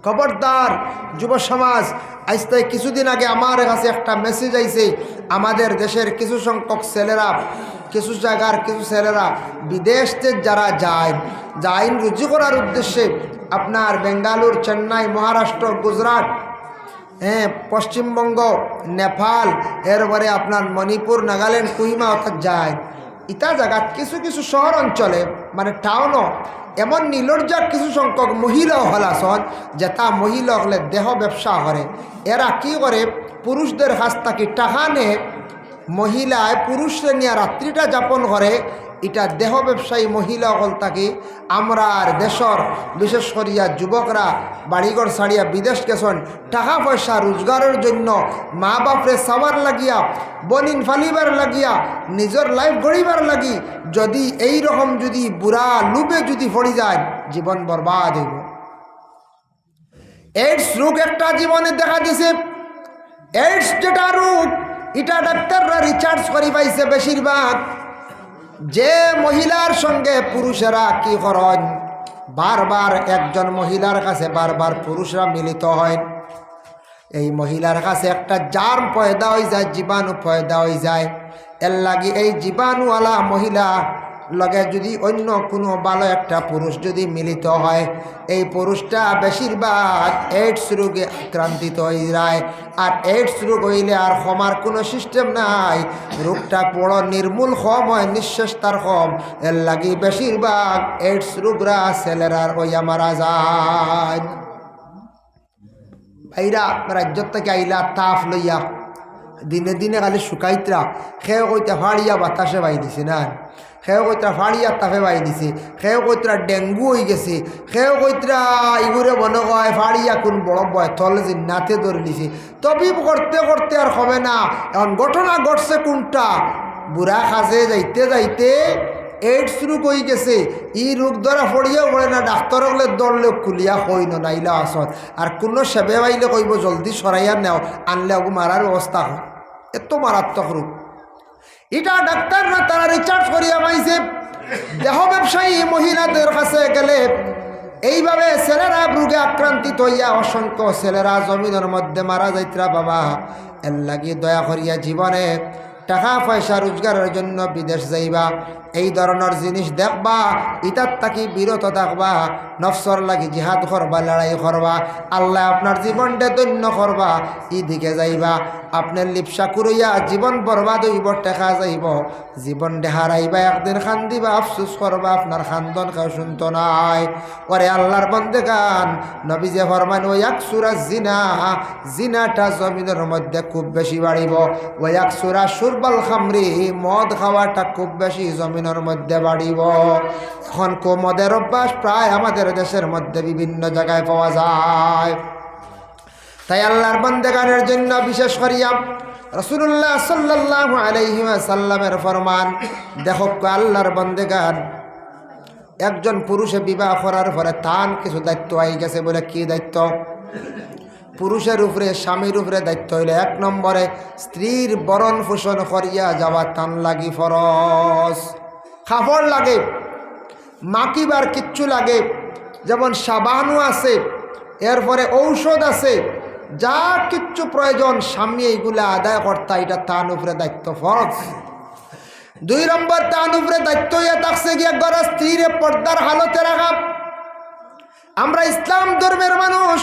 খবরদার যুব সমাজ। আজ তাই কিছুদিন আগে আমার কাছে একটা মেসেজ আইছে, আমাদের দেশের কিছু সংখ্যক ছেলেরা, কিছু জায়গার কিছু ছেলেরা বিদেশে যারা যায় রুজি করার উদ্দেশ্যে আপনার বেঙ্গালুর, চেন্নাই, মহারাষ্ট্র, গুজরাট, পশ্চিমবঙ্গ, নেপাল, এরপরে আপনার মণিপুর, নাগাল্যান্ড, কুহিমা অর্থাৎ যায়। ইটা জায়গাত কিছু কিছু শহর অঞ্চলে মানে টাউনও এমন নির্লজ্জার কিছু সংখ্যক মহিলাও হলাসন, যেটা মহিলা হলে দেহ ব্যবসা করে। এরা কি করে, পুরুষদের কাছ থেকে টাকা নে, মহিলায় পুরুষরে নিয়ে রাত্রিটা যাপন করে। এটা দেহ ব্যবসায়ী মহিলা হল থাকি আমরা আর দেশর বিশেষ করিয়া যুবকরা বাড়িঘর ছাড়িয়া বিদেশ গেছেন টাকা পয়সা রোজগারের জন্য, মা বাপরে সাবার লাগিয়া, বনিন ফালিবার লাগিয়া, নিজের লাইফ গড়িবার লাগি। যদি এই রকম যদি বুড়া লুবে যদি পড়ি যায়, জীবন বরবাদ হইব। এইডস রোগ একটা জীবনে দেখা দিছে। এইডস যেটা রোগ, এটা ডাক্তাররা রিসার্চ করি পাইছে বেশিরভাগ যে মহিলার সঙ্গে পুরুষেরা কি করেন, বারবার একজন মহিলার কাছে বারবার পুরুষরা মিলিত হয়, এই মহিলার কাছে একটা জার্ম পয়দা হয়ে যায়, জীবাণু পয়দা হয়ে যায়। এর লাগি এই জীবাণুওয়ালা মহিলা লগে যদি অন্য কোনো ভালো একটা পুরুষ যদি মিলিত হয়, এই পুরুষটা বেশিরভাগ এইডস রোগে আক্রান্তিত হয়ে যায়। আর এইডস রোগ হইলে আর ক্ষমার কোনো সিস্টেম নাই, রোগটা বড় নির্মূল কম হয়, নিঃশ্বাস তার কম। এর লাগি বেশিরভাগ এইডস রোগরা ছেলেরার হইয়া মারা যায়। ভাইরা রাজ্যর থেকে আইলা তাপ লইয়া দিনে দিনে খালি শুকাইতরা, খেয়ে কইতে ফাড়িয়া বাতাসে বাই দিছে না, খেয়ে কইতরা ফাড়িয়া তাপে বাই দিছে, খেয়ে কইতরা ডেঙ্গু হয়ে গেছে, খেয়ে কইতরা ইগুরে মনে হয় ফাড়িয়া কোন বড় বয় তলে যে নাতে ধরে নিছে। তবিব করতে করতে আর হবে না। এখন ঘটনা ঘটছে কোনটা, বুড়া খাজে যাইতে যাইতে এইডস রোগ হয়ে গেছে। ই রোগ ধরা পড়িয়াও পড়ে না, ডাক্তার হলে দৌড়লে খুলিয়া কই নাইলে আসত। আর কোনো সেবে পাইলে কইব জলদি সরাইয়া নেও, আনলে ওগু মারার ব্যবস্থা হয়। এত মারাত্মক রোগ। এটা ডাক্তাররা তারা রিসার্চ করিয়া পাইছে। দেহ ব্যবসায়ী মহিলাদের কাছে গেলে এইভাবে ছেলেরা রোগে আক্রান্তিত হইয়া অসংখ্য ছেলেরা জমিনের মধ্যে মারা যাইতরা। বাবা এর লাগি দয়া করিয়া জীবনে টাকা পয়সা রোজগারের জন্য বিদেশ যাইবা, এই ধরনের জিনিস দেখবা, ইটার থাকি বিরত থাকবা, নফসর লাগি জিহাদ করবা, লড়াই করবা, আল্লাহ আপনার জীবনটা ধন্য করবা, দিকে যাইবা। আপনার লিপসা করিয়া জীবন বরবাদ হইব, টেকা যাইব, জীবন হারাইবা, একদিন খান্দিবা, আফসোস করবা, আপনার খান্দন কেউ শুনতো নাই। ওরে আল্লাহর বন্দেগান, নবী যে ফরমান ওই এক সুরা জিনা, জিনাটা জমিনের মধ্যে খুব বেশি বাড়িব। ওই এক সুরা সুরবাল খামরি, মদ খাওয়াটা খুব বেশি জমিনের মধ্যে বাড়িব। এখন মদের অভ্যাস প্রায় আমাদের দেশের মধ্যে বিভিন্ন জায়গায় পাওয়া যায়। তাই আল্লাহর বন্দেগানের জন্য বিশেষ করিয়া রাসূলুল্লাহ সাল্লাল্লাহু আলাইহি ওয়াসাল্লামের ফরমান, দেখো আল্লাহর বন্দেগান, একজন পুরুষে বিবাহ করার পরে তার কিছু দায়িত্ব আই গেছে। বলে কি দায়িত্ব? পুরুষের উপরে স্বামীর উপরে দায়িত্ব হইলে 1 নম্বরে স্ত্রীর বরণ পোষণ করিয়া যাওয়া তান লাগি ফরজ। খাবার লাগে, মাকিবার কিচ্ছু লাগে, যেমন সাবানও আছে, এরপরে ঔষধ আছে, যা কিচ্ছু প্রয়োজন স্বামী এইগুলা আদায় কর্তা, এটা তার উপরে দায়িত্ব ফরজ। 2 নম্বর তার উপরে দায়িত্ব ইয়ে থাকছে গিয়ে ঘর স্ত্রীর পর্দার হালতে রাখা। আমরা ইসলাম ধর্মের মানুষ,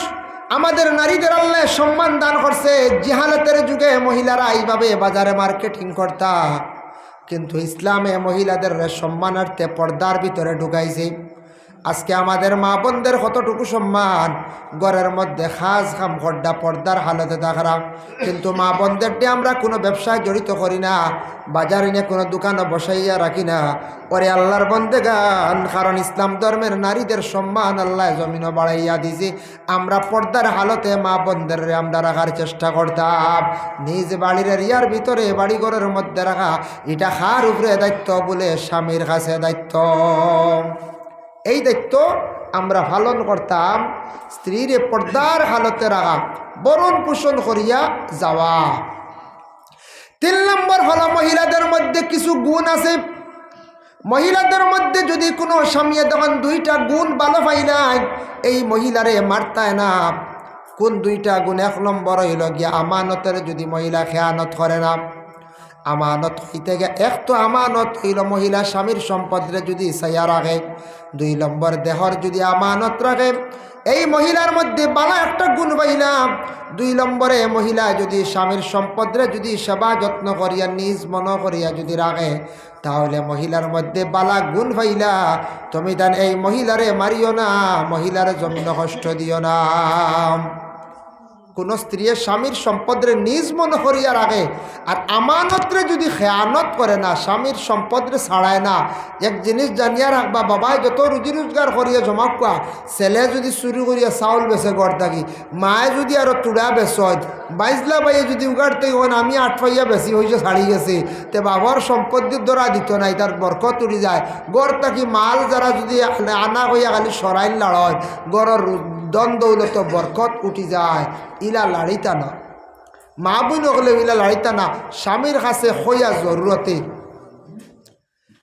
আমাদের নারীদের আল্লাহ সম্মান দান করছে। জিহালাতের যুগে মহিলারা এইভাবে বাজারে মার্কেটিং করতা, কিন্তু ইসলামে মহিলাদের সম্মানার্থে পর্দার ভিতরে ঢুকাইছে। আজকে আমাদের মা বোনদের কতটুকু সম্মান, ঘরের মধ্যে খাস খাম খড্ডা পর্দার হালতে থাকরা, কিন্তু মা বোনদেরটি আমরা কোনো ব্যবসায় জড়িত করি না, বাজারে নিয়ে কোনো দোকানে বসাইয়া রাখি না। ওরে আল্লাহর বন্দেগান, কারণ ইসলাম ধর্মের নারীদের সম্মান আল্লাহ জমিনও বাড়াইয়া দিছে। আমরা পর্দার হালতে মা বোনদের আমরা রাখার চেষ্টা করতাম। নিজ বাড়ির এরিয়ার ভিতরে বাড়িঘরের মধ্যে রাখা, এটা কার উপরে দায়িত্ব? বলে স্বামীর কাছে দায়িত্ব। এই দায়িত্ব আমরা পালন করতাম। স্ত্রীর পর্দার হালতে রাখা, বরণ পোষণ করিয়া যাওয়া। 3 নম্বর হলো মহিলাদের মধ্যে কিছু গুণ আছে, মহিলাদের মধ্যে যদি কোনো স্বামী তখন দুইটা গুণ ভালো পাই নাই, এই মহিলারে মারতায় না। কোন দুইটা গুণ? এক নম্বর হইল গিয়া আমানতের যদি মহিলা খেয়ানত করে না, আমানত হইতে গিয়ে এক তো আমানত হইল মহিলা স্বামীর সম্পদরে যদি সাইয়া রাখে, 2 নম্বর দেহর যদি আমানত রাখে। এই মহিলার মধ্যে বালা একটা গুণ পাইলাম। 2 নম্বরে মহিলা যদি স্বামীর সম্পদরে যদি সেবা যত্ন করিয়া নিজ মন করিয়া যদি রাখে, তাহলে মহিলার মধ্যে বালা গুণ পাইলা। তুমি দেন এই মহিলারে মারিও না, মহিলার জমিন কষ্ট দিও না। কোনো স্ত্রী স্বামীর সম্পদরে নিজ মন করিয়া রাখে আর আমানতরে যদি খেয়ানত করে না, স্বামীর সম্পদরে ছাড়ায় না। এক জিনিস জানিয়া রাখবা, বাবাই যত রুজি রোজগার করিয়া জমা কোয়া, ছেলে যদি চুরি করিয়া চাউল বেছে গড় থাকি, মায়ে যদি আরো তুড়া বেচত, বাইজলা বাইয়ে যদি উগাড় থেকে আমি 8 পাইয়া বেশি হয়েছে ছাড়ি গেছে, তে বাবার সম্পত্তির ধরা দিত নাই, তার বরকত উড়ি যায়। গড় থাকি মাল যারা যদি আনা কইয়া খালি সরাইন লাড়য়, গড়ের দন দৌলত বরকত উঠি যায়। ইলা লাড়িতা না, মা বোন হলে ইলা লাড়িতা না, স্বামীর কাছে হইয়া জরুরতে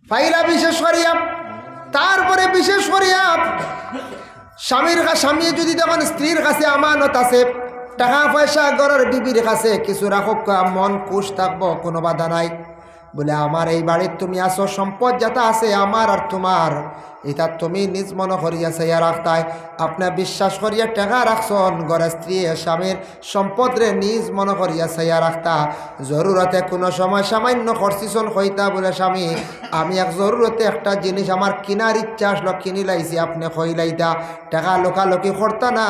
ফাইলা। বিশেষ করিয়া তারপরে বিশেষ করিয়া স্বামী যদি তখন স্ত্রীর কাছে আমানত আছে, টাকা পয়সা ঘরের বিবির কাছে কিছু রাখক, মন খুশ থাকবো, কোনো বাধা নাই। বলে আমার এই বাড়ির তুমি আসো, সম্পদ যাতা আছে আমার আর তোমার, এটা তুমি নিজ মন করিয়া চাইয়া রাখতাই। আপনার বিশ্বাস করিয়া টাকা রাখছন, ঘরের স্ত্রী স্বামীর সম্পদ রে নিজ মন করিয়া চাইয়া রাখতা। জরুরতে কোনো সময় সামান্য খরচিছন হইতা, বলে স্বামী আমি এক জরুরতে একটা জিনিস আমার কিনার ইচ্ছা আসলো, কিনি লাইছি, আপনি হইলাইতা। টাকা লোকালোকি করতা না।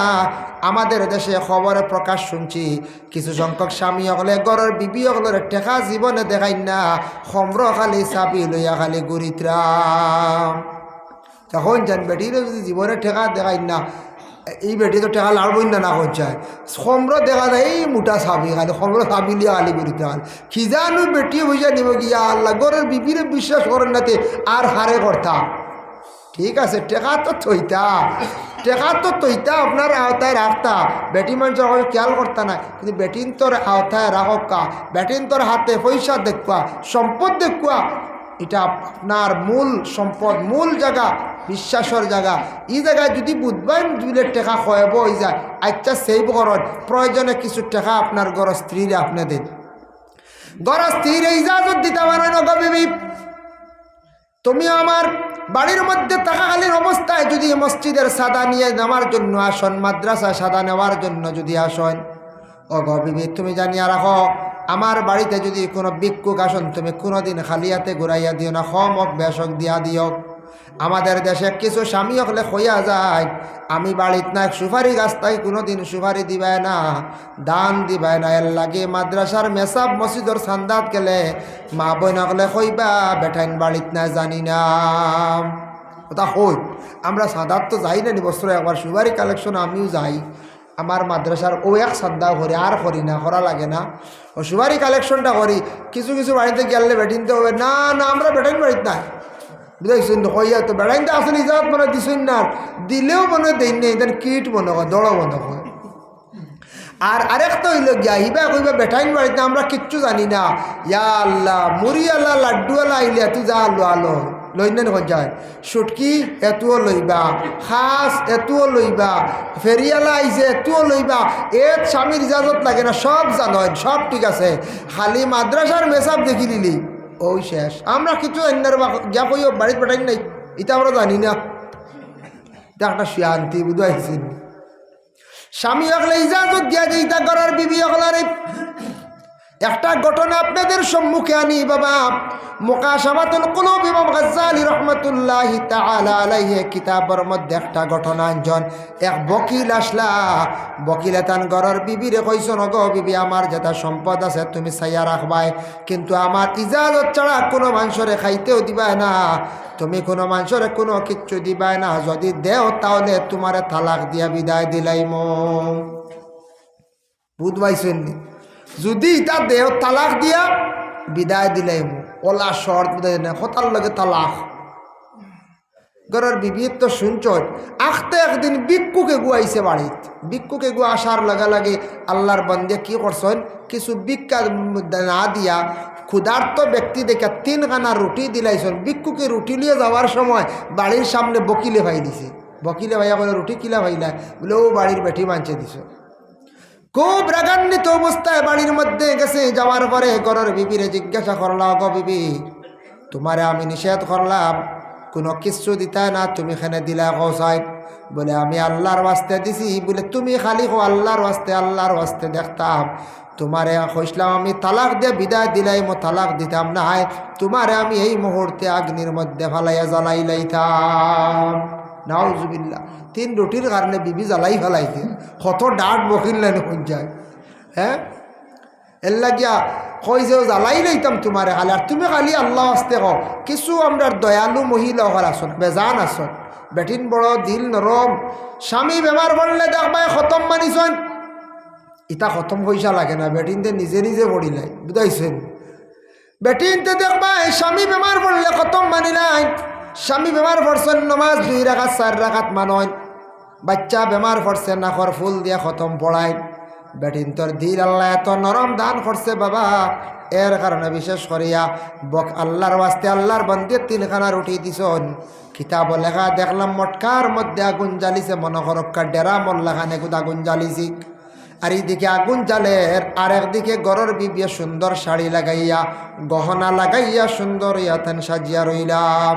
আমাদের দেশে খবরে প্রকাশ শুনছি, কিছু সংখ্যক স্বামী হলে ঘরের বিবি হলের টাকা জীবনে দেখাই না, সম্র খালি চাবি লইয়া খালি গুরিত্রাম। তখন যান বেটিরও যদি জীবনে ঠেকা দেখাই না, এই বেটি তো ঠেকা লাড়বই না করছায়, সম্র দেখা যায় এই মোটা চাবি খালি, সম্র চাবি লিয়া খালি গুরিতে খালি খিজানু বেটি বুঝা নিব গিয়া আল্লাহ ঘরের বিবিরে বিশ্বাস করেন নাতে আর হারে করতাম। ঠিক আছে, টেকা তো তৈতা আপনার আওতায় রাখতা, বেটি মানুষ খেয়াল করতা না, কিন্তু বেটিন তোর আওতায় রাখা, বেটিন তোর হাতে পয়সা দেখবা, সম্পদ দেখবা, এটা আপনার মূল সম্পদ, মূল জায়গা, বিশ্বাসের জায়গা। এই জায়গায় যদি বুধবার দুলে টেকা খয়াব হয়ে যায়, আচ্ছা সেই করেন, প্রয়োজনে কিছু টাকা আপনার ঘর স্ত্রীরে আপনি দিন। ঘর স্ত্রীর ইজাজত দিতে পারেন, বিবি তুমি আমার বাড়ির মধ্যে থাকাকালীন অবস্থায় যদি মসজিদের সাদা নিয়ে নেওয়ার জন্য আসন, মাদ্রাসা সাদা নেওয়ার জন্য যদি আসন, বিবি তুমি জানিয়া রাখো, আমার বাড়িতে যদি কোনো ভিক্ষুক আসন, তুমি কোনোদিন খালিয়াতে ঘুরাইয়া দিও না, কম হোক বেশক দিয়া দিও। আমাদের দেশে কিছু স্বামী হলে হইয়া যায়, আমি বাড়িত না সুপারি গাছটাই কোনোদিন সুপারি দিবায় না, দান দিবায় না, এর লাগে মাদ্রাসার মেসাব মসজিদর সান্দাত গেলে মা বোন হলে কইবা বেঠাইন বাড়িত না জানি না। ওটা হই আমরা সাদাত তো যাই না, বছরে একবার সুপারি কালেকশন আমিও যাই, আমার মাদ্রাসার ও এক শ্রদ্ধাও করি, আর করি না, করা লাগে না, ও সুপারি কালেকশনটা করি। কিছু কিছু বাড়িতে গেলে বেটিনতে হবে না, না আমরা বেটাইন বাড়িতে নাই, বুঝাইছেন কইয়া তো বেড়াইতে আসেন, ইজাত মনে দিছেন না, দিলেও মনে দেন নেই, দেন কিট মনে হয়, দড় মনে হয়। আর আরেকটা হইল গিয়া হিবা কইবা বেটাইন বাড়িতে আমরা কিচ্ছু জানি না, ইয়া আল্লাহ মুড়ি আল্লাহ লাড্ডুওয়ালা আইলে এত যা আলো আলো লইনেন যায়, সুটকি এতুও লইবা, খাস এতুও লইবা, ফেরিয়ালা আইছে এতুও লইবা, এর স্বামীর ইজাজত লাগে না, সব জানেন, সব ঠিক আছে, খালি মাদ্রাসার মেসাব দেখি দিলি ওই শেষ। আমরা কিছু যা কই বাড়িতে বেটাইন নাই, এটা আমরা জানি না, এটা একটা শান্তি বুঝাইছেন। স্বামী হলে ইজাজত দিয়া যে ইটা করার বিবি হলার একটা ঘটনা আপনাদের সম্মুখে আনি বাবা। মুকাশাফাতুল কুলুব ইমাম গাজ্জালী রাহমাতুল্লাহি তাআলা আলাইহি কিতাবের মধ্যে একটা ঘটনা আনজন। এক বকিল আসলা, বকিলে তান ঘরের বিবিরে কইছেন, গো বিবি আমার যেটা সম্পদ আছে তুমি চাইয়া রাখবাই, কিন্তু আমার ইজাজত ছাড়া কোনো মানুষরে খাইতেও দিবাই না, তুমি কোনো মানুষরে কোনো কিচ্ছু দিবাই না, যদি দেও তাহলে তোমারে তালাক দিয়া বিদায় দিলাইম। বুঝবাইছেন নি? যদি তা দেহ তালাক দিয়া বিদায় দিলাইম, ওলা শর্ত বুঝাই না, হতার লগে তালাক। ঘরের বিবির তো শুনছ, আখতে একদিন ভিক্ষুকে গুয়াইছে বাড়িত, ভিক্ষুকে গুয়া আসার লগে লাগে আল্লাহর বন্দে কি করছেন, কিছু ভিক্ষা না দিয়া ক্ষুধার্ত ব্যক্তি দেখে 3 খানা রুটি দিলাইছেন। ভিক্ষুকে রুটি নিয়ে যাওয়ার সময় বাড়ির সামনে বকিলে ভাই দিছে। বকিলে ভাইয়া বলে রুটি কিলা ভাইলা, বলে ও বাড়ির বেটি মানছে দিছ। খুব রাগান্বিত অবস্থায় বাড়ির মধ্যে গেছে। যাওয়ার পরে ঘরের বিবিরে জিজ্ঞাসা করলাম, গো বিবি, তোমারে আমি নিষেধ করলাম কোনো কিছু দিতা না, তুমি এখানে দিলা কৌসাই? বলে আমি আল্লাহর ওয়াস্তে দিছি। বলে তুমি খালি কো আল্লাহর ওয়াস্তে, আল্লাহর ওয়াস্তে দেখতাম তোমারে কইসলাম আমি তালাক দিয়ে বিদায় দিলাই, মো তালাক দিতাম না, তোমারে আমি এই মুহূর্তে আগ্নির মধ্যে ফালাইয়া জ্বালাই লাইতাম। নাউজুবিল্লাহ। 3 রুটির কারণে বিবি জ্বালাই ফেলাইছে। কত ডাট বকিল না কোন যায়। হ্যাঁ, এর লাগিয়া কই যে জ্বালাই লইতাম তোমারে খালি, আর তুমি খালি আল্লাহ আসতে কও। কিছু আমরা দয়ালু মহিলা হল আসন, বেজান আসন, বেটিন বড় দিল নরম। স্বামী বেমার পড়লে দেখবাই খতম মানিছন, ইটা খতম পয়সা লাগে না, বেটিনতে নিজে নিজে পড়িলাই, বুঝাইছেন? বেটিনতে দেখবাই স্বামী বেমার পড়লে খতম মানি নাই। স্বামী বেমার পড়ছেন, নমাজ 2 রাকাত 4 রাকাত মানয়। বাচ্চা বেমার পড়ছে, নাকর ফুল দিয়ে খতম পড়ায়। বেটিন তোর দিল আল্লাহ এত নরম দান করছে বাবা, এর কারণে বিশেষ করিয়া আল্লাহর ওয়াস্তে আল্লাহর বন্দে 3 খানা রুটি দিছন। কিতাব লেখা দেখলাম মটকার মধ্যে আগুন জ্বালিছে, মনে করক্কা ডেরা মোল্লাখানে আগুন জ্বালিছি। আর এইদিকে আগুন জ্বালের, আর একদিকে গরর বিবিয়ে সুন্দর শাড়ি লাগাইয়া গহনা লাগাইয়া সুন্দর ইয়াতেন সাজিয়া রইলাম।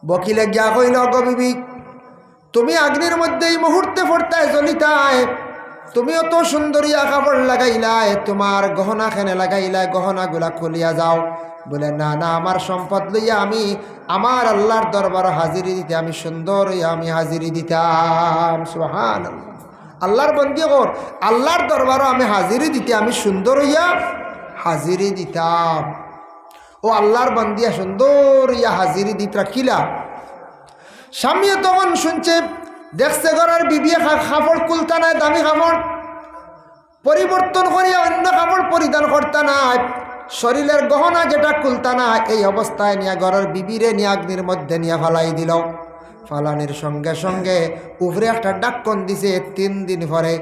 বকিলে গিয়া কইল, গো বিবি, তুমি আগ্নির মধ্যে এই মুহূর্তে ফোরতায় জ্বলিতায়, তুমি অত সুন্দরিয়া কাপড় লাগাইলাই, তোমার গহনা খেনে লাগাইলাই, গহনাগুলা খুলিয়া যাও। বলে না না, আমার সম্পদ লইয়া আমি আমার আল্লাহর দরবার হাজিরি দিতে আমি সুন্দর হইয়া আমি হাজিরি দিতাম। সুবহানাল্লাহ। আল্লাহর বন্দি কর, আল্লাহর দরবারও আমি হাজিরি দিতে আমি সুন্দর হইয়া হাজিরি দিতাম। ও আল্লাহর বন্দিয়া সুন্দর হইয়া হাজিরি দিতরা কিলা। স্বামীও তখন শুনছে, দেখছে ঘরের বিবিয়ে কাপড় কুলতা নাই, দামি কাপড় পরিবর্তন করিয়া অন্য কাপড় পরিধান করতা নাই, শরীরের গহনা যেটা কুলতা না, এই অবস্থায় নিয়ে ঘরের বিবিরে নিয়ে আগ্নির মধ্যে নিয়ে ফালাই দিল। ফালানির সঙ্গে সঙ্গে উপরে একটা ডাক্কন দিছে। 3 দিন পরে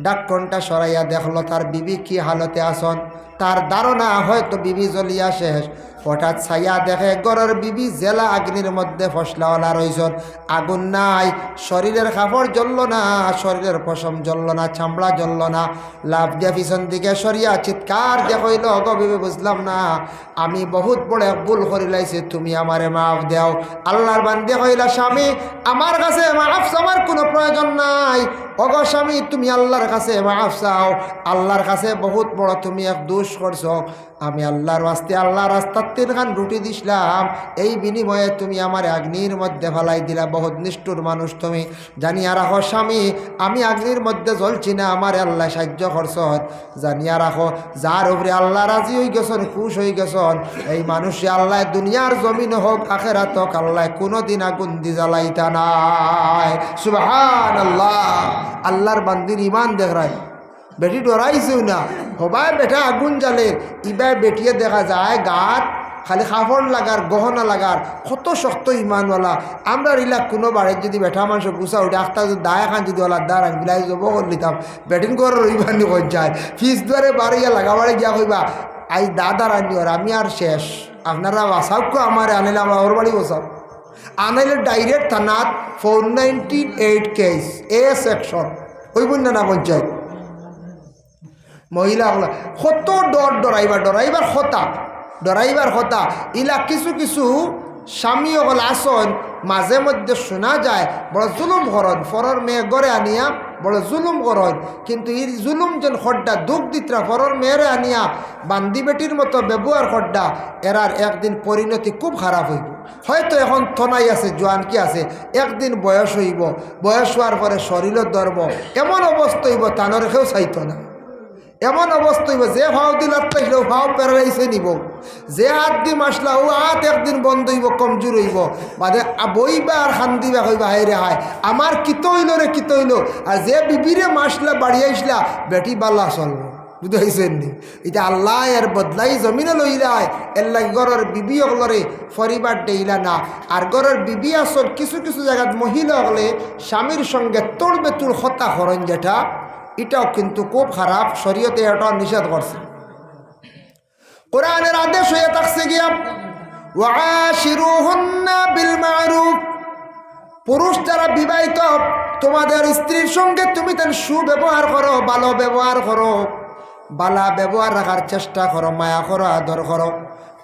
ডাক্কনটা সরাইয়া দেখলো তার বিবি কি হালতে আসন। তার ধারণা হয়তো বিবি জ্বলিয়া শেষ। হঠাৎ ছাইয়া দেখে ঘরের বিবি জেলা আগ্নির মধ্যে ফসলাওয়ালা রইছন। আগুন নাই, শরীরের কাপড় জ্বলল না, শরীরের পশম জ্বলল না, চামড়া জ্বলল না। লাভ দিয়া পিছন দিকে সরিয়া চিৎকার দিয়ে কইল, গো বিবি, বুঝলাম না, আমি বহুত বড় এক ভুল করি লাইছি, তুমি আমারে মাফ দেও। আল্লাহর বান্দে কইলা, স্বামী, আমার কাছে মাফ চাওয়ার কোনো প্রয়োজন নাই। ওগো স্বামী, তুমি আল্লাহর কাছে মাফ চাও। আল্লাহর কাছে বহুত বড় তুমি এক দোষ করছো। আমি আল্লাহর ওয়াস্তে আল্লাহর রাস্তার 3 খান রুটি দিছিলাম, এই বিনিময়ে তুমি আমার আগ্নির মধ্যে ফালাই দিলা। বহুত নিষ্ঠুর মানুষ তুমি। জানিয়া রাখো স্বামী, আমি আগ্নির মধ্যে জ্বলছি না, আমার আল্লাহ সাহায্য করছ। জানিয়া রাখো, যার উপরে আল্লাহ রাজি হয়ে গেছেন, খুশ হয়ে গেছেন, এই মানুষে আল্লাহ দুনিয়ার জমিন হোক আখেরাত হোক, আল্লাহ কোনোদিন আগুন দি জ্বালাইতা নাই। সুবহানাল্লাহ। আল্লাহর বান্দির ইমান দেখরাই, বেটি ডরাইছেও না, হবাই বেটা আগুন জ্বালে, ইবাই বেটিয়ে দেখা যায় গাত খালি কাপড় লাগার, গহনা লাগার, কত শক্ত ইমানওয়ালা। আমরা রিলা কোনো বাড়ির যদি বেটা মানুষ গুছা উঠে আখটা যদি দায় খান যদি ওলা দাঁড় বিলাই জব করে নিতাম, বেটিন করে ইমানি কর যায়। ফিস দুয়ারে বাড়িয়া লাগাবারে গিয়া কইবা, আই দাদা রানি ওর আমি আর শেষ, আপনারা বাসাউকে আমার আনাইলে আমরা ওর বাড়ি বসাও। আনাইলে ডাইরেক্ট থানাত 498 কেস এ সেকশন, ওই বন্যা না পঞ্চায়েত। মহিলা কত ডরাইবার কথা ইলা কিছু কিছু স্বামী হল আসন মাঝে মধ্যে শোনা যায় বড় জুলুম করন, ফরর মেয়ে গড়ে আনিয়া বড় জুলুম করন। কিন্তু এই জুলুম যেন খড্ডা দুঃখ দিতরা ফরর মেয়েরে আনিয়া বান্দি বেটির মতো ব্যবহার খড্ডা, এরার একদিন পরিণতি খুব খারাপ হইব। হয়তো এখন থনাই আছে, জোয়ান কি আছে, একদিন বয়স হইব, বয়স হওয়ার পরে শরীরও ধরব, এমন অবস্থা হইব তানোর কেউ চাইত না। এমন অবস্থা হইব যে ভাও দিল আত্মাইলেও ভাও পেরাইছে নিব, যে হাত দি মাসলা ও হাত একদিন বন্ধ হইব, কমজোর হইব, বাদে বইবা আর খান্দিবা কইবা, হাই রে হায় আমার কিত হইল রে কিত হইল। আর যে বিবিরে মাসলা বাড়ি আইসলা বেটি বাল্লা চলব, বুঝতে হয়েছেন নি? এটা আল্লাহ এর বদলাই জমিনে লইলায়, এর লাগে গরের বিবি হলরে পরিবার দেইলা না। আর গরের বিবি আসল কিছু কিছু জায়গাত মহিলা হলে স্বামীর সঙ্গে তোড় বেতুর হত্যা করেন, যেটা এটাও কিন্তু খুব খারাপ, শরীয়তে এটা নিষেধ করছে। কোরআনের আদেশ হয়ে থাকছে গিয়া ওয়াশিরুহুন্না বিল মারুফ, পুরুষ যারা বিবাহিত তোমাদের স্ত্রীর সঙ্গে তুমি তার সুব্যবহার করো, ভালো ব্যবহার করো, বালা ব্যবহার রাখার চেষ্টা করো, মায়া করো, আদর করো।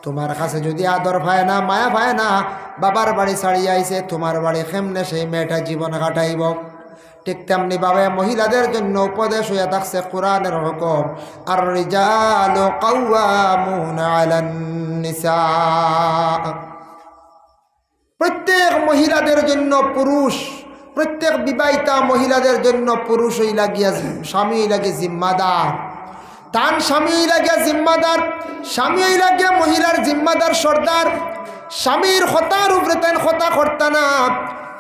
তোমার কাছে যদি আদর পায় না, মায়া পায় না, বাবার বাড়ি ছাড়িয়ে আইছে, তোমার বাড়ি কেমনে সেই মেয়েটা জীবন কাটাইব? ঠিক তেমনি ভাবে মহিলাদের জন্য উপদেশ হইয়া থাকছে কোরআনের হুকুম, আর রিজালু কাওয়ামুনা আলান নিসা। প্রত্যেক মহিলাদের জন্য পুরুষ, প্রত্যেক বিবাহিতা মহিলাদের জন্য পুরুষ হইলা গিয়া স্বামী হইলা গিয়া জিম্মাদার, তান স্বামী হইলা গিয়া জিম্মাদার, স্বামী হইলা গিয়া মহিলার জিম্মাদার সর্দার। স্বামীর হতার উপরে তাই হতা করতা না,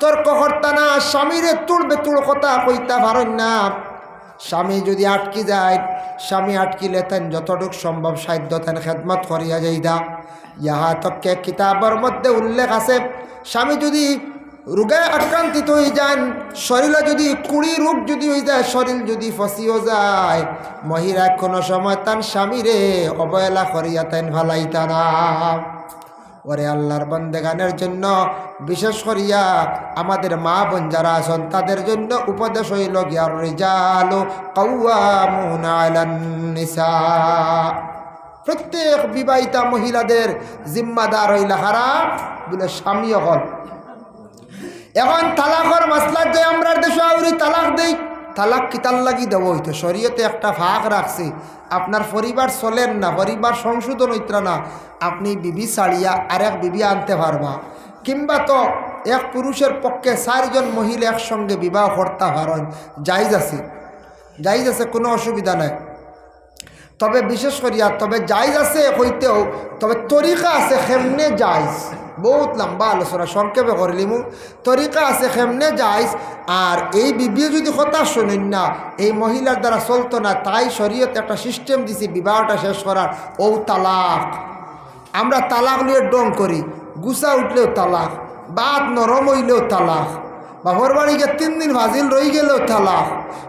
তর্ক করতা না, স্বামীরে তুল বেতুল কথা কইতা পারেন না। স্বামী যদি আটকি যায়, স্বামী আটকিলে তেন যতটুক সম্ভব সাধ্য তেন খেদমত করিয়া যাইদা। ইহা তকে কিতাবের মধ্যে উল্লেখ আছে, স্বামী যদি রোগে আক্রান্তিত হয়ে যান, শরীরে যদি কুড়ি রোগ যদি হয়ে যায়, শরীর যদি ফসিও যায়, মহিলা কোনো সময় তান স্বামীরে অবহেলা করিয়া তেন ভালাইতা না। ওরে আল্লাহর বান্দাগানের জন্য বিশেষ করিয়া আমাদের মা বোন যারা আছেন তাদের জন্য উপদেশ হইল গিয়া রিজালু কাওয়ামুনা আলান নিসা। প্রত্যেক বিবাহিতা মহিলাদের জিম্মাদার হইলা হারাম বলে স্বামী হল। এখন তালাকর মাসলা যে আমরা দেশে আউরি তালাক দেই, তালাক কিতার লাগি দেব হইতো, শরীয়তে একটা ভাগ রাখছে, আপনার পরিবার চলেন না, পরিবার সংশোধন হইতরা না, আপনি বিবি ছাড়িয়া আরেক বিবি আনতে পারবা, কিংবা তো এক পুরুষের পক্ষে 4 জন মহিলা একসঙ্গে বিবাহ করতে পারেন, জায়েজ আছে, জায়েজ আছে, কোনো অসুবিধা নাই। তবে বিশেষ করিয়া তবে জায়েজ আছে হইতেও, তবে তরিকা আছে কেমনে জায়েজ, বহুত লম্বা আলোচনা সংক্ষেপে করলিমু। তরিকা আছে কেমনে জায়েজ, আর এই বিবিও যদি কথা শোনেন না, এই মহিলার দ্বারা চলতো না, তাই শরীয়তে একটা সিস্টেম দিছি বিবাহটা শেষ করার, ও তালাক। আমরা তালাক নিয়ে ডং করি, গুছা উঠলেও তালাক, বাত নরম হইলেও তালাক, বাপর বাড়িকে 3 দিন ভাজিল রই গেলেও তালাক,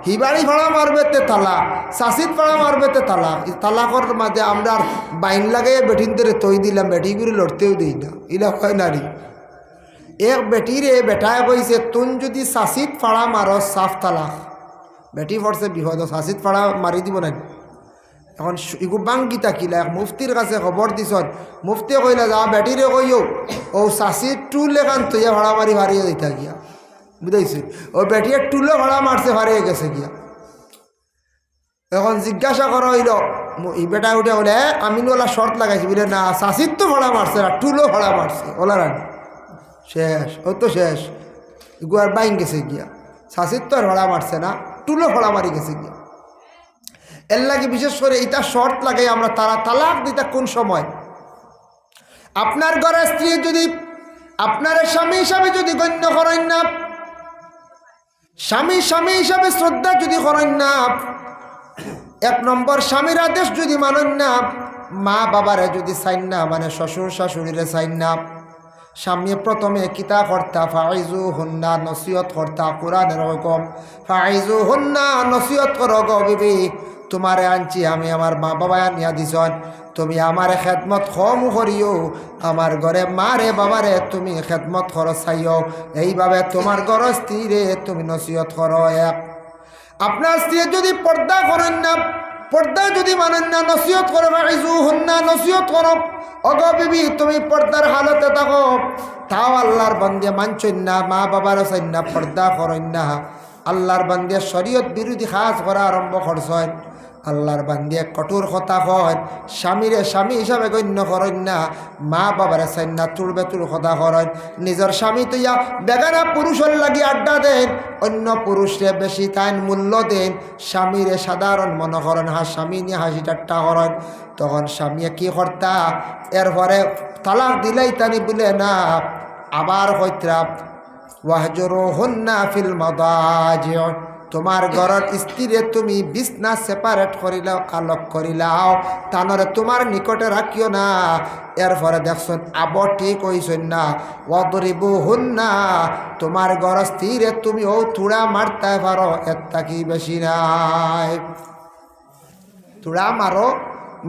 হিবাড়ি ভাড়া মারবেতে তালাক, চাষিত ভাড়া মারবেতে তালাক। তালাকর মাঝে আমরা বাইন লাগাইয়া বেটিন ধরে তৈ দিলাম, বেটিগুলি লড়তেও দিই না, ইলা হয় নারী। এক বেটিরে বেটায় কইছে তুন যদি চাষিত ফাড়া মারো সাফ তালাক। বেটি পড়ছে বিপদ, চাষিত ফাড়া মারি দিব না। এখন ইগু বাংগিতা কিলা এক মুফতির কাছে খবর দিছ, মুফতি কইলা যা বেটিরে কইও ও চাষির টুল এখান তৈয়া ভাড়া মারি হারিয়ে দিতা গিয়া, বুঝাইছি? ও বেটিয়ে টুলে ভাড়া মারছে, হারিয়ে গেছে গিয়া। এখন জিজ্ঞাসা করা হইল, এই বেটা উঠে বলে আমিনওয়ালা শর্ত লাগাইছি, বলে না চাষির তো ভাড়া মারছে না, টুলো ভাড়া মারছে। ওলা রানি শেষ, ও তো শেষ, গুয়ার বাইন গেছে গিয়া, চাষির তো আর ভাড়া মারছে না, টুলো ভাড়া মারি গেছে গিয়া। এর লাগে বিশেষ করে এটা শর্ত লাগাই আমরা তারা তালাক দিতা কোন সময়? আপনার ঘরের স্ত্রী যদি আপনার স্বামী হিসাবে যদি গণ্য করেন না, স্বামী স্বামী হিসাবে শ্রদ্ধা যদি করেন না, 1 নম্বর স্বামীর আদেশ যদি মানেন না, মা বাবারে যদি চাইন না, মানে শ্বশুর শাশুড়িরে চাইন না, স্বামী প্রথমে কিতা কর্তা ফাইজু হুন্না নসিহত কর্তা, কোরআনের হুকুম ফাইজু হুন্না নসিহত করো গো বিবি, তোমারে আনছি আমি, আমার মা বাবা আনিয়া দিছন, তুমি আমার খেদমত কম করিও, আমার ঘরে মারে বাবারে তুমি খেদমত করো চাইও, এইভাবে তোমার ঘর স্ত্রীরে তুমি নসিহত করো। এক, আপনার স্ত্রী যদি পর্দা করেন না, পর্দা যদি মানেন না, নসিহত করো, ফাইজু হুন্না নসিহত করো, অগো বিবি তুমি পর্দার হালতে থাকো, তাও আল্লাহর বান্দিয়া মানছেন না, মা বাবারও চাইন না, পর্দা করেন না, আল্লাহর বান্দিয়া শরীয়ত বিরোধী কাজ করা আরম্ভ করছেন, আল্লাহর বান্দিয়া কঠোর কথা কয়, স্বামীরে স্বামী হিসাবে গণ্য করেন না, মা বাবারে চাইন না, তুলবে তুল কথা করেন, নিজের স্বামী তৈয়া বেগানা পুরুষের লাগি আড্ডা দেন, অন্য পুরুষরে বেশি তাইন মূল্য দেন, স্বামীরে সাধারণ মনে করেন, স্বামী নিয়ে হাসি ঠাট্টা করেন, তখন স্বামী কি কর্তা এরপরে তালাক দিলেই তানি বলে না, আবার কইত্রা ওয়াহজুরুহুন্না ফিল মাদাজি, তোমার ঘরের স্ত্রীরে তুমি বিছনা সেপারেট করিলাও, আলোক করিলাও, তানরে তোমার নিকটে রাখিও না। এরপরে দেখছেন আবার ঠিক হইছেন না, ওয়াদরিবুহুন্না, তোমার ঘরের স্ত্রীরে তুমি ও তুড়া মারতে পারো, এর থাকি বেশি নাই, তুড়া মারো,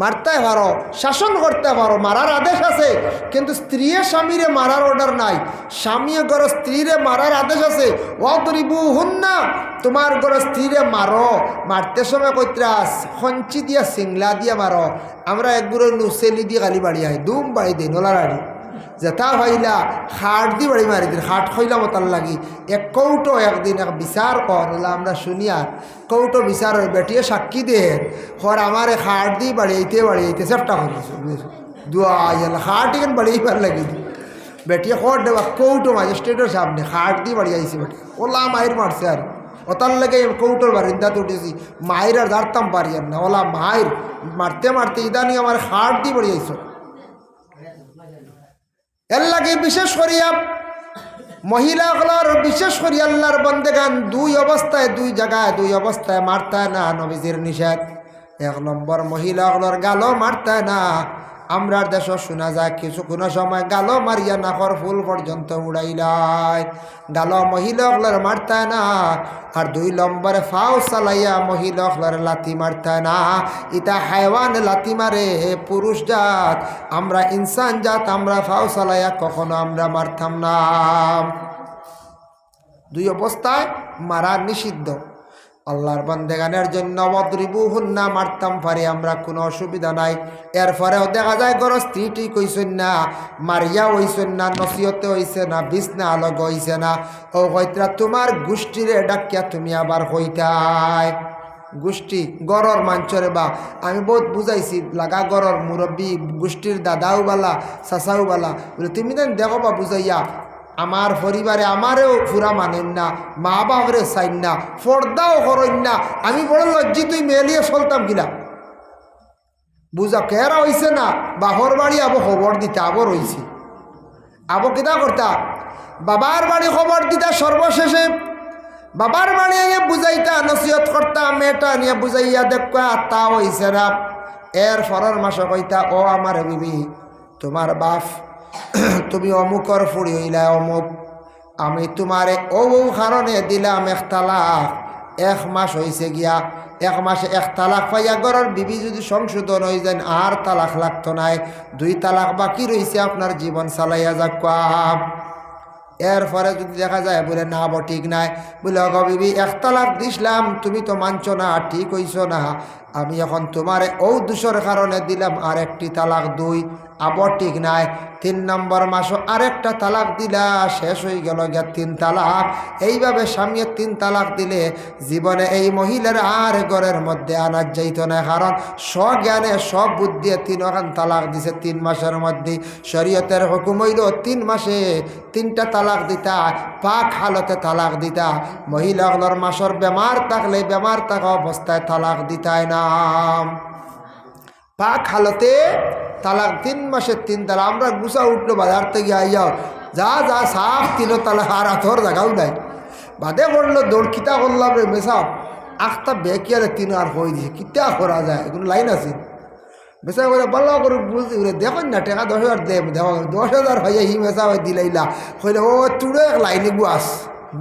মারতে পারো, শাসন করতে পারো, মারার আদেশ আছে, কিন্তু স্ত্রীয়ে স্বামীরে মারার অর্ডার নাই। স্বামী ঘর স্ত্রীরে মারার আদেশ আছে, ওয়াদরিবু হুন্না, তোমার ঘর স্ত্রীরে মারো, মারতে সময় কইত্রা খঞ্চি দিয়া সিংলা দিয়া মারো। আমরা একগুলো নুসেলি দিয়ে গালি বাড়ি আই, দুম বাড়ি দিই নোলারাড়ি যেথা ভাইলা খাট দি বাড়ি মারি দিন, খাট খইলাম তার লাগি এক কৌটো একদিন এক বিচার কর হলে আমরা শুনি। আর কৌটো বিচার বেটিয়ে সাক্ষী দেন হর আমার খাট দি বাড়িয়েতে চেষ্টা করেছে দুয়া খাট এখানে বাড়িয়েবার লাগি বেটিয়ে খর দেওয়া কৌটো ম্যাজিস্ট্রেটের সামনে খাট দিয়ে বাড়ি আইসি বেটি ওলা মায়ের মারছে। আর ওতার লাগে কৌটোর বারিন্দাতে উঠেছি, মায়ের আর দাঁড়তাম পারি আর না, ওলা মায়ের মারতে মারতে ইদানি আমার খাট দিয়ে বাড়ি আইস। এর লাগে বিশেষ করিয়া মহিলাগুলোর বিশেষ করি আল্লাহর বন্দেগান দুই অবস্থায়, দুই জায়গায়, দুই অবস্থায় মারতে না, নবীজির নিষেধ। এক নম্বর মহিলাগুলোর গালও মারতে না। আমরা দেশ শোনা যায় কিছু কোনো সময় গালো মারিয়া নাকর ফুল পর্যন্ত উড়াইলাই, গালো মহিলাগুলোর মারতে না। আর দুই নম্বরে ফাও চালাইয়া মহিলাগুলোর লাথি মারতে না। ইটা হাইওয়ান লাথি মারে পুরুষ জাত, আমরা ইনসান জাত, আমরা ফাও চালাইয়া কখনো আমরা মারতাম না। দুই অবস্থায় মারা নিষিদ্ধ। আল্লাহর বান্দেগানের জন্য ওয়াদরিবুহুন্না মারতাম পারি আমরা, কোনো অসুবিধা নাই। এরপরেও দেখা যায় গর স্ত্রী ঠিক হইছেন না, মারিয়া হইছেন না, নসিহতে হইছে না, বিছনা আলোক হইছে না, ও হইতরা তোমার গোষ্ঠীরে ডাকিয়া তুমি আবার হইতাই গোষ্ঠী গরর মাঞ্চরে। বা আমি বহুত বুঝাইছি লাগা গরর মুরব্বী গোষ্ঠীর দাদাও বালা চাচাও বালা বলে তুমি দেন দেখো বা বুঝাইয়া আমার পরিবারে আমারেও পুরা মানেন না, মা বাপরে চাইন না, পর্দাও করেন না। আমি বড় লজ্জিত তুই মেলিয়ে চলতাম কিনা বুঝা কেরা হইছে না। বাপর বাড়ি আবো খবর দিতে আবর হইছে, আবো কিতা করতা বাবার বাড়ি খবর দিতা, সর্বশেষে বাবার বাড়ি বুঝাইতা, নসিহত করতা, মেয়েটা নিয়ে বুঝাইয়া দেখা তা হইছে না। এর পরের মাসে কইতা ও আমার বিবি তোমার বাপ তুমি অমুকর ফুড়ি হইলা অমুক, আমি তোমারে ও কারণে দিলাম এক তালাক, 1 মাস হয়েছে গিয়া, 1 মাসে 1 তালাক পাইয়া গড়ার বিবি যদি সংশোধন হয়ে যান আর তালাক লাগতো নাই, 2 তালাক বাকি রয়েছে, আপনার জীবন চালাইয়া যাক। এরপরে যদি দেখা যায় বলে না বো ঠিক নাই, বলে অগ বিবি 1 তালাক দিছিলাম, তুমি তো মানছ না, ঠিক হইছ না, আমি এখন তোমারে ও দোষের কারণে দিলাম আর 1টি তালাক 2, আবার ঠিক নাই। 3 নম্বর মাসও আরেকটা তালাক দিলা, শেষ হয়ে গেল গিয়া 3 তালাক। এইভাবে স্বামীর 3 তালাক দিলে জীবনে এই মহিলার আর ঘরের মধ্যে আনার যাইত না, কারণ স্বজ্ঞানে সব বুদ্ধি 3 তালাক দিছে 3 মাসের মধ্যে। শরীয়তের হুকুম হইল 3 মাসে 3টা তালাক দিতা, পাক হালতে তালাক দিতা। মহিলাগুলোর মাসর বেমার থাকলে বেমার থাকা অবস্থায় তালাক দিতাই না, পাক হালতে তালাক। 3 মাসের 3 তালাক। আমরা গুছা উঠলো বাজার থেকে আইয়াও যা যা সাফ 3 তালাক, আর আথর জায়গাও নাই, বাদে পড়লো দৌড়কিতা করলাম রে মেসাব 8টা বেকিয়ারে 3 আর হয়ে দিছে, কিতা করা যায় এগুলো লাইন আছে বেসা করে ভালো করে বুঝতে দেখুন না টাকা 10,000 দেব, দেখো 10,000 হইয়া হি মেসা হয়ে দিলাইলা হইলে ও তুড়ে এক লাইনে গুয়াস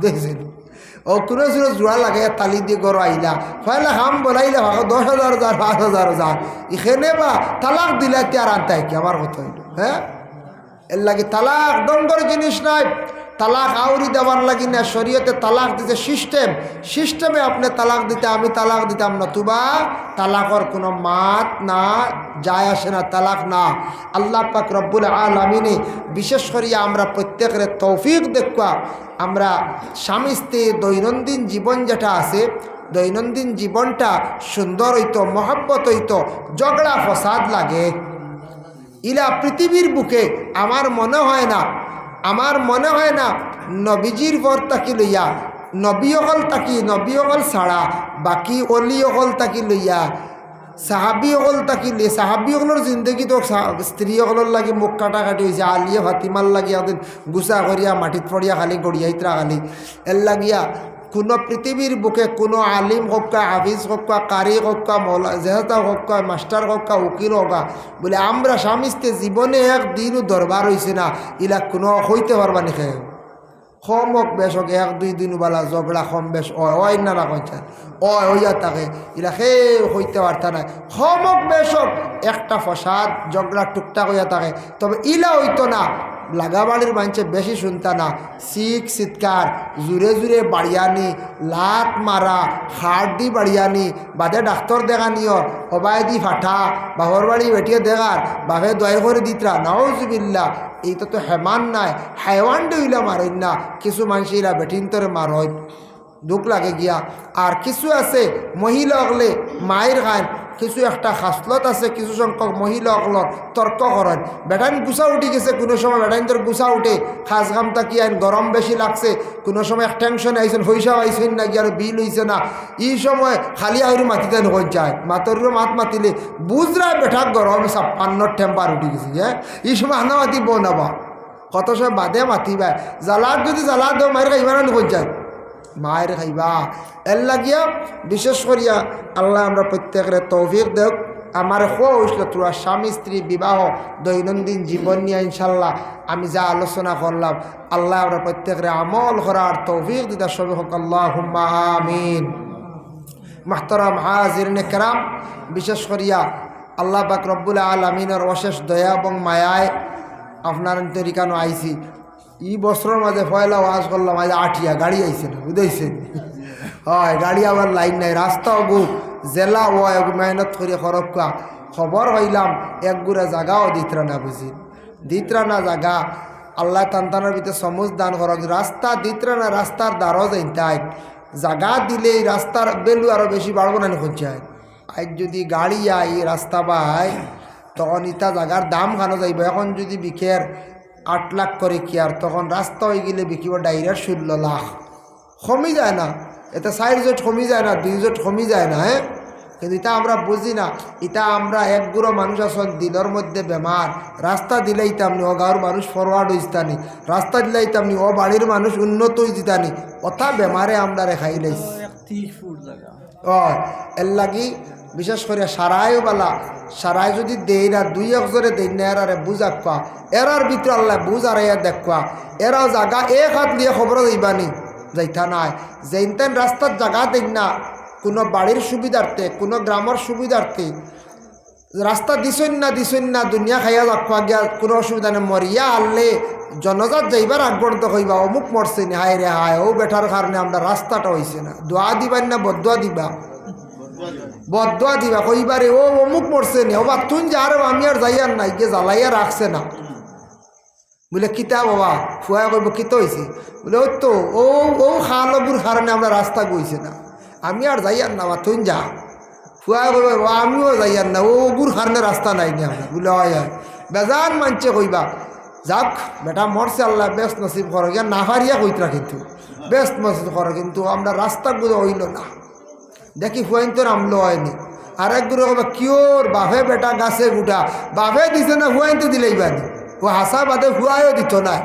দেখছেন, ও কোনো ছিল জোড়া লাগে তালি দিয়ে গড় আইলা হইলে হাম বলাইলে ভাগো 10,000 যার 5,000 যার এখানে বা তালাক দিলে আর আনতাই কি আমার কথা হইল। হ্যাঁ, এর লাগে তালাক দণ্ডর জিনিস নাই, তালাক আউরি দেওয়ার লাগি না। শরীয়তে তালাক দিতে সিস্টেমে আপনি তালাক দিতে, আমি তালাক দিতাম না, তুবা তালাকর কোনো মাত না যায় আসে না, তালাক না। আল্লাহ পাক রব্বুল আলামিনে বিশেষ করিয়া আমরা প্রত্যেকের তৌফিক দেখা আমরা স্বামী স্ত্রীর দৈনন্দিন জীবন যেটা আছে, দৈনন্দিন জীবনটা সুন্দর হইতো, মহব্বত হইতো, ঝগড়া ফসাদ লাগে ইলা পৃথিবীর বুকে আমার মনে হয় না নবীজির পর তাকি লইয়া, নবী অকল ছাড়া বাকি অলি অকল তাকি লইয়া, সাহাবি অকল তাকি লে, সাহাবি অকলের জিন্দগি তো স্ত্রী অকলের লাগি মুখ কাটাকাটি হয়েছে, আলিয়া ফাতিমার লাগি একদিন গুছা করিয়া মাটিত পড়িয়া খালি গড়িয়াইতরা খালি এর লাগিয়া কোনো পৃথিবীর বুকে কোনো আলিম হোক্কা, হাফিজ হোক্কা, কারি হোক্কা, মৌলা জেহতা হোক্কা, মাস্টার হোক্কা, উকিল হোক্কা বলে আমরা স্বামী স্ত্রী জীবনে একদিনও দরবার হয়েছে না, ইলা কোনো হইতে পারবা নি খেয়ে খমক বেশ হোক 1-2 দিন বেলা ঝগড়া কম বেশ হয় না না কইছেন হইয়া থাকে এরা সে হইতে পারতা না খমক বেশ হোক একটা ফসাদ ঝগড়া টুকটাক হইয়া থাকে তবে ইলা হইতো না লাগাবাড়ির মানুষে বেশি শুনতা না চিৎকার জুড়ে জুড়ে বাড়িয়ানি লাত মারা হাড় দি বাড়িয়ানি বাদে ডাক্তার দেখানিও হবাই দি ফাটা বাহর বাড়ি বেটিয়ে দেখার বাপে দয় করে দিতরা নাউজুবিল্লাহ এইটা তো হেমান নাই হাইওয়ান ডইলা মারেন না কিছু মানুষেরা বেটিন্তরে মারয় দুঃখ লাগে গিয়া আর কিছু আছে মহিলা হলে মায়ের খান কিছু একটা খাসলত আছে কিছু সংখ্যক মহিলা হকলর তর্ক করেন বেটাইন গুছা উঠি গেছে কোনো সময় বেটাইন তোর গুছা উঠে খাস ঘামটা কি আইন গরম বেশি লাগছে কোনো সময় এক টেনশনে আইসেন পয়সা আইসেন না কি আর বিল হইছে না এই সময় খালি আহুরি মাতিতে নয় যায় মাতরেরও মাত মাতিলে বুঝরা বেঠাক গরম 56 টেম্পার উঠি গেছে হ্যাঁ এই সময় হানা মাতিব নাবা কত সময় বাদে মাতিবা জ্বালার যদি জ্বালা দেও মায়ের খাইবা না নয় যায় মায়ের খাইবা এর লাগিয়া বিশেষ করিয়া আল্লাহ আমরা প্রত্যেকের তৌফিক দেখ আমার খোয়া হয়েছিল তোরা স্বামী স্ত্রী বিবাহ দৈনন্দিন জীবন নিয়ে ইনশাল্লাহ আমি যা আলোচনা করলাম আল্লাহ আমরা প্রত্যেকের আমল করার তৌফিক দিদা সবই হোক আল্লাহুম্মা আমিন মুহতারাম হাজিরিনে কেরাম বিশেষ করিয়া আল্লাহ পাক রব্বুল আলামিনের অশেষ দয়া এবং মায়ায় আপনার তরিকানো আইছি এই বছরের মাঝে পয়লা ওয়াজ করলাম আজ আঠিয়া গাড়ি আইছে না বুঝেছেন হয় গাড়ি আবার লাইন নাই রাস্তাও গু জেলা ও মেহনত করে খরকা খবর হইলাম একগুড়া জায়গাও দিতরা না বুঝি দিতরা না জায়গা আল্লাহ তান্তানোর ভিতরে সমুজ দান করক রাস্তা দিতরা না রাস্তার দ্বারও যাইতাই জায়গা দিলে এই রাস্তার বেলু আরও বেশি বাড়বো না খুঁজায় আজ যদি গাড়ি আই রাস্তা পাই তখন ইটা জায়গার দাম খানো যাইব এখন যদি বিখের 8 লাখ করে কি আর তখন রাস্তা হয়ে গেলে বিকিব ডাইরেক্ট 16 লাখ কমই যায় না এতে 4 জোট কমই যায় না 2 জোট কমই যায় না হ্যাঁ কিন্তু এটা আমরা বুঝি না এটা আমরা একগুড়ো মানুষ আসন দিনের মধ্যে বেমার রাস্তা দিলেই তেমনি ও গাঁর মানুষ ফরওয়ার্ড হইতানি রাস্তা দিলেই তেমনি ও বাড়ির মানুষ উন্নত হয়ে যেতানি অথা বেমারে আমরা রেখাই লাইছি এর লাগি বিশেষ করে সারাইও বেলা সারাই যদি দেই না 2-1 জোরে দেই না এরারে বুঝাক পা এরার ভিতরে আল্লাহ বুঝ আর দেখবা এরাও জায়গা এক হাত দিয়ে খবর যাইবানি যাইতা নাই যেইতেন রাস্তার জায়গা দেই না কোনো বাড়ির সুবিধার্থে কোনো গ্রামের সুবিধার্থে রাস্তা দিছই না দুনিয়া খাইয়া যাকবা গিয়া কোনো অসুবিধা নেই মরিয়া আনলে জনজাত যাইবার আগবর্ত হইবা অমুক মরছে নি হায় রে হায় ও বেটার কারণে আমরা রাস্তাটা হয়েছে না দোয়া দিবাই না বদুয়া দিবা বদুয়া দিবা কইবারে ও অমুক মরছে নি ও বা তুই যা আর আমি আর যাইয়ার নাই গিয়ে জ্বালাইয়া রাখছে না বলে কিতা বাবা ফুয়া কইব কিতা হয়েছে বলে ও তো ও খালবুর কারণে আমরা রাস্তা গইছে না আমি আর যাইয়ার না বা তুই যা ফুয়া কইব আমিও যাইয়ার না ও গুর কারণে রাস্তা নাই নি আমরা বলে হয় বেজান মানছে কইবা যাক বেটা মরছে আল্লাহ বেশ নসিব করো গিয়া না হারিয়া কইতরা কিন্তু বেশ নসিব করো কিন্তু আমরা রাস্তাগুলো হইল না দেখি ফুয়াইন তো নামলো হয়নি আর একগুলো কবে কিওর বাপে বেটা গাছে গুটা বাপে দিছে না ফুয়াইন তো দিলেই বানি ও হাসা বাদে ফুয়াইও দিত না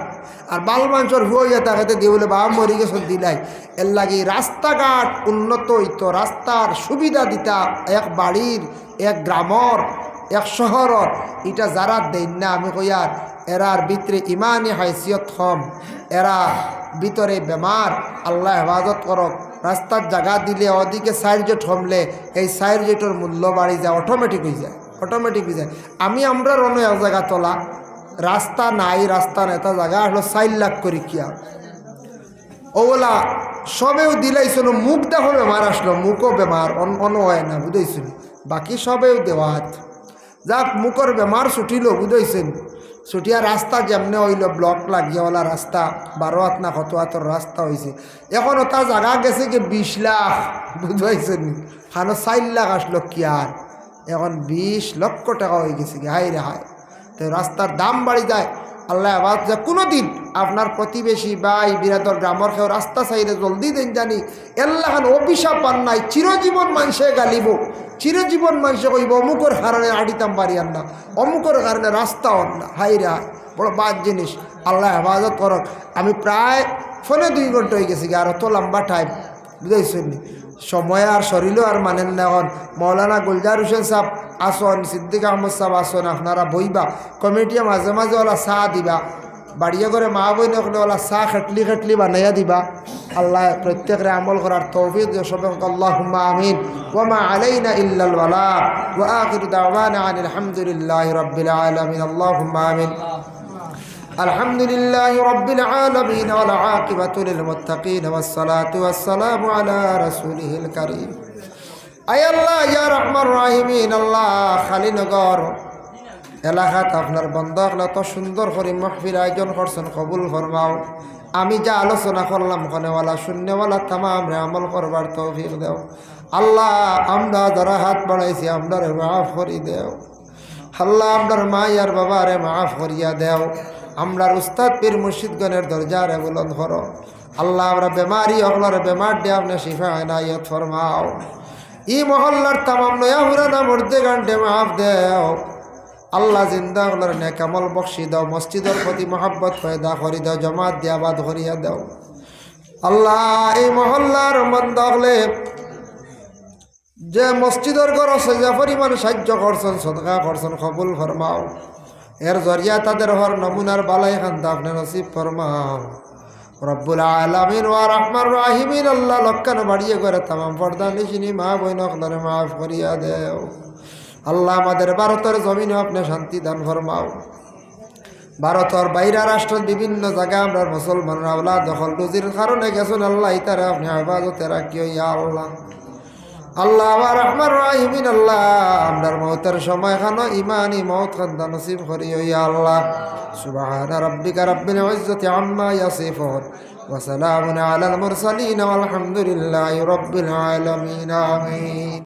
আর বাল মানুষের ফুয়াইয়া তাকে দিয়ে বলে বাবা মরি গেছে দিলাই এর লাগে রাস্তাঘাট উন্নত হইতো রাস্তার সুবিধা দিতা এক বাড়ির এক গ্রামর এক শহরর এটা যারা দেন না আমি কইয়ার এরার ভিতরে ইমানি হাইসিয়ত কম এরা ভিতরে বেমার আল্লাহ হেফাজত করক রাস্তার জায়গা দিলে ওদিকে 4 জোট হমলে এই 4 জোটের মূল্য বাড়ি যায় অটোমেটিক হয়ে যায় আমি আমরা রনো এক জায়গা তোলা রাস্তা নাই রাস্তা নেতা জায়গা হলো 4 লাখ করি কি আর ওলা সবেও দিলাইছিল মুখ দেখো বেমার আসলো মুখও বেমার অন্য হয় না বুঝাইছিল বাকি সবেও দেওয়াত যাক মুখর বেমার ছুটিল বুঝাইছেন ছুটিয়া রাস্তা যেমনে হইল ব্লক লাগিয়েওয়ালা রাস্তা 12 হাত না কত হাতর রাস্তা হয়েছে এখন ওটা জায়গা গেছে কি 20 লাখ বুঝাইছেন খানো 4 লাখ আসলো কি আর এখন 20 লক্ষ টাকা হয়ে গেছে কি হাই রে হায় তো রাস্তার দাম বাড়ি যায় আল্লাহ আবাদ যে কোনো দিন আপনার প্রতিবেশী ভাই বিরাদর গ্রামের কেউ রাস্তা চাইলে জলদি দেন জানি এল্লাহান অভিশাপ পান নাই চিরজীবন মানুষে গালিব চিরজীবন মানুষে কইব অমুকর কারণে আড়িতাম পারিয়ান না অমুকর কারণে রাস্তা হন না হাই রে হায় বড় বাদ জিনিস আল্লাহ হেফাজত করক আমি প্রায় ফোনে 2 ঘন্টা হয়ে গেছি আর অত লম্বা টাইম বুঝাইছেন সময় আর শরীরও আর মানেন না এখন মৌলানা গুলজার হোসেন সাহেব আসন সিদ্দিক আহমদ সাহেব আসন আপনারা বইবা কমিটিয়া মাঝে মাঝে ওলা চা দিবা বাড়িয়ে করে মা বই নকলে ওলা চা খেটলি খেটলি বানাইয়া দিবা আল্লাহ প্রত্যেকের আমল করার তৌফিক দিও সবে আল্লাহুম্মা আমিন ওয়া মা আলাইনা ইল্লাল বালাগ ওয়া আখিরু দাওয়ানা আনিল হামদুলিল্লাহি রাব্বিল আলামিন আল্লাহুম্মা আমিন আলহামদুলিল্লাহি রাব্বিল আলামিন ওয়াল আকিবাতু লিল মুত্তাকিন ওয়াস সালাতু ওয়াস সালামু আলা রাসূলিহিল কারীম আয় আল্লাহ ইয়া রহমান রাহিমিন আল্লাহ খালিনগর এলাকাত আপনার বন্ধকলা তো সুন্দর করে মাহফিল আয়োজন করছেন কবুল ফরমাও আমি যা আলোচনা করলাম ওখানেওয়ালা শূন্যওয়ালা তামাম রে আমল করবার তৌফিক দেও আল্লাহ আমরা যারা হাত বাড়াইছি আমরা মাফ করি দেও আল্লাহ আমরার মা আর বাবা রে মাফ করিয়া দেও আমরার উস্তাদ পীর মুর্শিদগণের দরজা রে বুলন্দ করো আল্লাহ আমরা বেমারি অগলার বেমার দে আপনি শিফা এনায়ত ফরমাও ই মহল্লার তামাম নয়া হুরানা মর্দে গান্ডে মাফ দেও আল্লাহ জিন্দা হলার নেকামল বক্সি দাও মসজিদের প্রতি মহাব্বত পয়দা করি দাও জমাত দিয়া বাদ করিয়া দাও আল্লাহ এই মহল্লার মন্দ হলে যে মসজিদের ঘর আছে যে পরিমাণ সাহায্য করছেন সদকা করছেন কবুল ফরমাও এর জরিয়া তাদের হর নমুনার বালাই খান্দা আপনি নসিব ফরমাও রব্বুল আলামিন ওয়া রহমান রাহিমিন আল্লাহ লক্কান বাড়িয়ে করে তামাম পর্দা নিশিনি মা বইন হলারে মাফ করিয়া দেও আল্লাহ আমাদের ভারতের জমিনে আপনি শান্তি দান ফরমাও ভারতের বাইরা রাষ্ট্রের বিভিন্ন জায়গায় আমরা মুসলমানরা আল্লাহ দখল রুজির কারণে গেছেন আল্লাহ ইতারে আপনি হেফাজতে রাখিও ইয়া আল্লাহ আল্লাহ ওয়া রহমান রাহিমিন আল্লাহ আমরার মওতের সময় খানো ইমানি মওত খান্দা নসিব করিও ইয়া আল্লাহ সুবহানা রাব্বিকা রাব্বিল ইজ্জাতি আম্মা ইয়াসিফুন ওয়া সালামুন আলাল মুরসালিন ওয়াল হামদুলিল্লাহি রাব্বিল আলামিন আমিন।